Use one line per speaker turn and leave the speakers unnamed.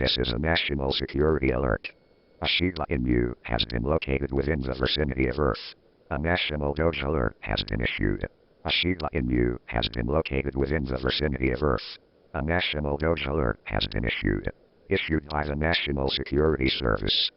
This is a national security alert. A Shiba Inu has been located within the vicinity of Earth. A national Doge alert has been issued. A Shiba Inu has been located within the vicinity of Earth. A national Doge alert has been issued. Issued by the National Security Service.